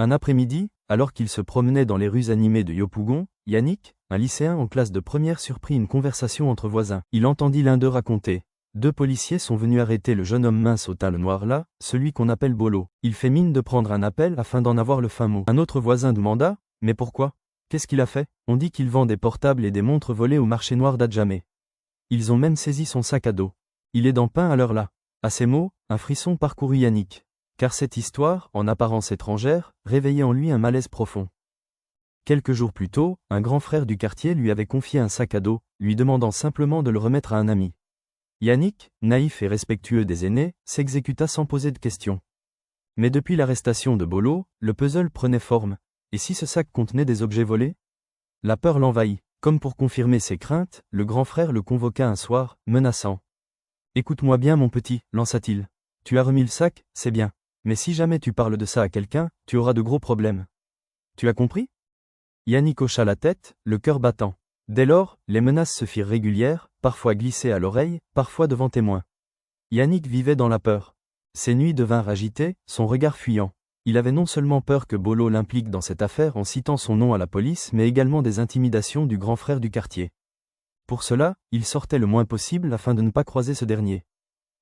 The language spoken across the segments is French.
Un après-midi, alors qu'il se promenait dans les rues animées de Yopougon, Yannick, un lycéen en classe de première, surprit une conversation entre voisins. Il entendit l'un d'eux raconter: « 2 policiers sont venus arrêter le jeune homme mince au teint noir là, celui qu'on appelle Bolo. Il fait mine de prendre un appel afin d'en avoir le fin mot. » Un autre voisin demanda: « Mais pourquoi? Qu'est-ce qu'il a fait? » On dit qu'il vend des portables et des montres volées au marché noir d'Adjamé. Ils ont même saisi son sac à dos. Il est dans pain à l'heure là. À ces mots, un frisson parcourut Yannick. Car cette histoire, en apparence étrangère, réveillait en lui un malaise profond. Quelques jours plus tôt, un grand frère du quartier lui avait confié un sac à dos, lui demandant simplement de le remettre à un ami. Yannick, naïf et respectueux des aînés, s'exécuta sans poser de questions. Mais depuis l'arrestation de Bolo, le puzzle prenait forme. Et si ce sac contenait des objets volés? La peur l'envahit. Comme pour confirmer ses craintes, le grand frère le convoqua un soir, menaçant. « Écoute-moi bien mon petit, lança-t-il. Tu as remis le sac, c'est bien. Mais si jamais tu parles de ça à quelqu'un, tu auras de gros problèmes. Tu as compris ?» Yannick hocha la tête, le cœur battant. Dès lors, les menaces se firent régulières, parfois glissées à l'oreille, parfois devant témoins. Yannick vivait dans la peur. Ses nuits devinrent agitées, son regard fuyant. Il avait non seulement peur que Bolo l'implique dans cette affaire en citant son nom à la police, mais également des intimidations du grand frère du quartier. Pour cela, il sortait le moins possible afin de ne pas croiser ce dernier.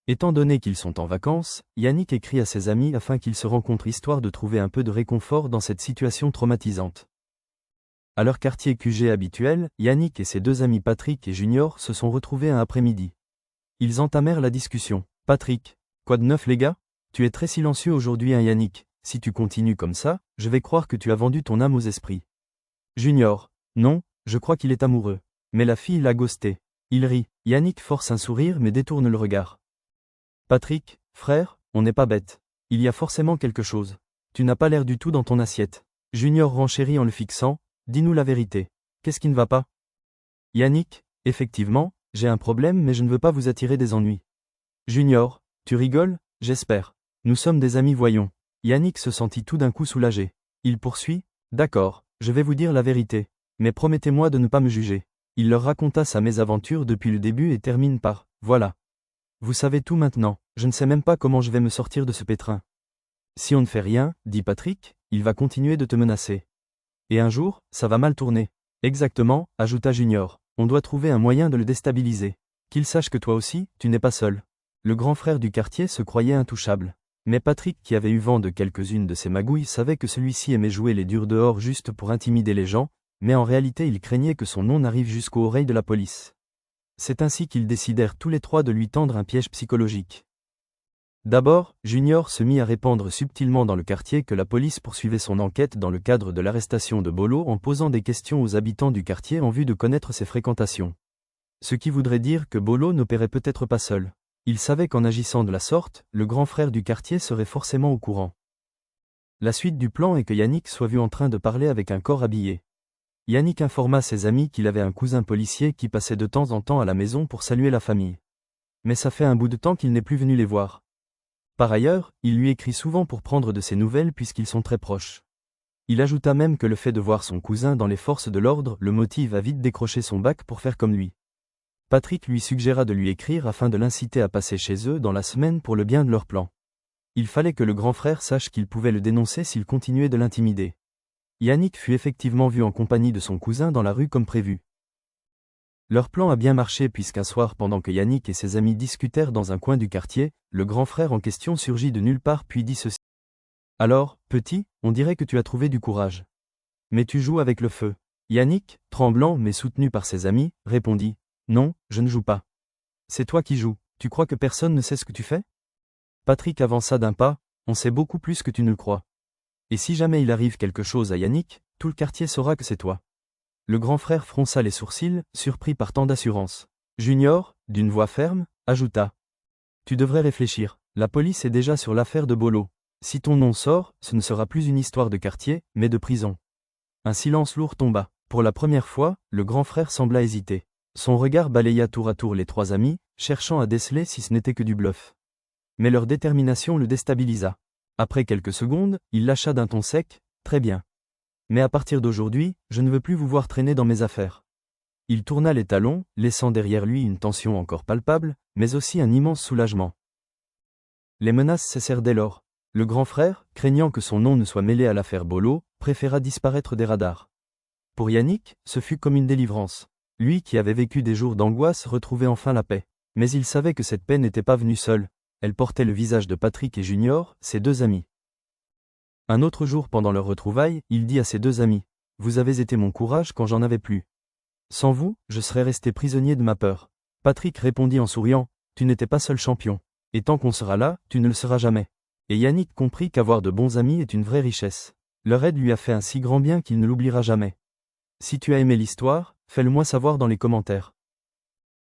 Étant donné qu'ils sont en vacances, Yannick écrit à ses amis afin qu'ils se rencontrent histoire de trouver un peu de réconfort dans cette situation traumatisante. À leur quartier QG habituel, Yannick et ses 2 amis Patrick et Junior se sont retrouvés un après-midi. Ils entamèrent la discussion. « Patrick, quoi de neuf les gars? Tu es très silencieux aujourd'hui hein Yannick, si tu continues comme ça, je vais croire que tu as vendu ton âme aux esprits. » Junior: « Non, je crois qu'il est amoureux. Mais la fille l'a ghosté. » Il rit. Yannick force un sourire mais détourne le regard. Patrick: « Frère, on n'est pas bête. Il y a forcément quelque chose. Tu n'as pas l'air du tout dans ton assiette. » Junior renchérit en le fixant: « Dis-nous la vérité. Qu'est-ce qui ne va pas? » Yannick: « Effectivement, j'ai un problème mais je ne veux pas vous attirer des ennuis. » Junior: « Tu rigoles, j'espère. Nous sommes des amis voyons. » Yannick se sentit tout d'un coup soulagé. Il poursuit: « D'accord, je vais vous dire la vérité. Mais promettez-moi de ne pas me juger. » Il leur raconta sa mésaventure depuis le début et termine par: « Voilà. Vous savez tout maintenant, je ne sais même pas comment je vais me sortir de ce pétrin. » « Si on ne fait rien, dit Patrick, il va continuer de te menacer. Et un jour, ça va mal tourner. » « Exactement, ajouta Junior, on doit trouver un moyen de le déstabiliser. Qu'il sache que toi aussi, tu n'es pas seul. » Le grand frère du quartier se croyait intouchable. Mais Patrick, qui avait eu vent de quelques-unes de ses magouilles, savait que celui-ci aimait jouer les durs dehors juste pour intimider les gens, mais en réalité il craignait que son nom n'arrive jusqu'aux oreilles de la police. C'est ainsi qu'ils décidèrent tous les 3 de lui tendre un piège psychologique. D'abord, Junior se mit à répandre subtilement dans le quartier que la police poursuivait son enquête dans le cadre de l'arrestation de Bolo en posant des questions aux habitants du quartier en vue de connaître ses fréquentations. Ce qui voudrait dire que Bolo n'opérait peut-être pas seul. Il savait qu'en agissant de la sorte, le grand frère du quartier serait forcément au courant. La suite du plan est que Yannick soit vu en train de parler avec un corps habillé. Yannick informa ses amis qu'il avait un cousin policier qui passait de temps en temps à la maison pour saluer la famille. Mais ça fait un bout de temps qu'il n'est plus venu les voir. Par ailleurs, il lui écrit souvent pour prendre de ses nouvelles puisqu'ils sont très proches. Il ajouta même que le fait de voir son cousin dans les forces de l'ordre le motive à vite décrocher son bac pour faire comme lui. Patrick lui suggéra de lui écrire afin de l'inciter à passer chez eux dans la semaine pour le bien de leur plan. Il fallait que le grand frère sache qu'il pouvait le dénoncer s'il continuait de l'intimider. Yannick fut effectivement vu en compagnie de son cousin dans la rue comme prévu. Leur plan a bien marché puisqu'un soir pendant que Yannick et ses amis discutèrent dans un coin du quartier, le grand frère en question surgit de nulle part puis dit ceci. « Alors, petit, on dirait que tu as trouvé du courage. Mais tu joues avec le feu. » Yannick, tremblant mais soutenu par ses amis, répondit. « Non, je ne joue pas. C'est toi qui joues, tu crois que personne ne sait ce que tu fais ?» Patrick avança d'un pas. « On sait beaucoup plus que tu ne le crois. Et si jamais il arrive quelque chose à Yannick, tout le quartier saura que c'est toi. » Le grand frère fronça les sourcils, surpris par tant d'assurance. Junior, d'une voix ferme, ajouta. « Tu devrais réfléchir, la police est déjà sur l'affaire de Bolo. Si ton nom sort, ce ne sera plus une histoire de quartier, mais de prison. » Un silence lourd tomba. Pour la première fois, le grand frère sembla hésiter. Son regard balaya tour à tour les 3 amis, cherchant à déceler si ce n'était que du bluff. Mais leur détermination le déstabilisa. Après quelques secondes, il lâcha d'un ton sec. « Très bien. Mais à partir d'aujourd'hui, je ne veux plus vous voir traîner dans mes affaires. » Il tourna les talons, laissant derrière lui une tension encore palpable, mais aussi un immense soulagement. Les menaces cessèrent dès lors. Le grand frère, craignant que son nom ne soit mêlé à l'affaire Bolo, préféra disparaître des radars. Pour Yannick, ce fut comme une délivrance. Lui qui avait vécu des jours d'angoisse retrouvait enfin la paix. Mais il savait que cette paix n'était pas venue seule. Elle portait le visage de Patrick et Junior, ses deux amis. Un autre jour pendant leur retrouvaille, il dit à ses deux amis « Vous avez été mon courage quand j'en avais plus. Sans vous, je serais resté prisonnier de ma peur. » Patrick répondit en souriant « Tu n'étais pas seul champion. Et tant qu'on sera là, tu ne le seras jamais. » Et Yannick comprit qu'avoir de bons amis est une vraie richesse. Leur aide lui a fait un si grand bien qu'il ne l'oubliera jamais. Si tu as aimé l'histoire, fais-le moi savoir dans les commentaires.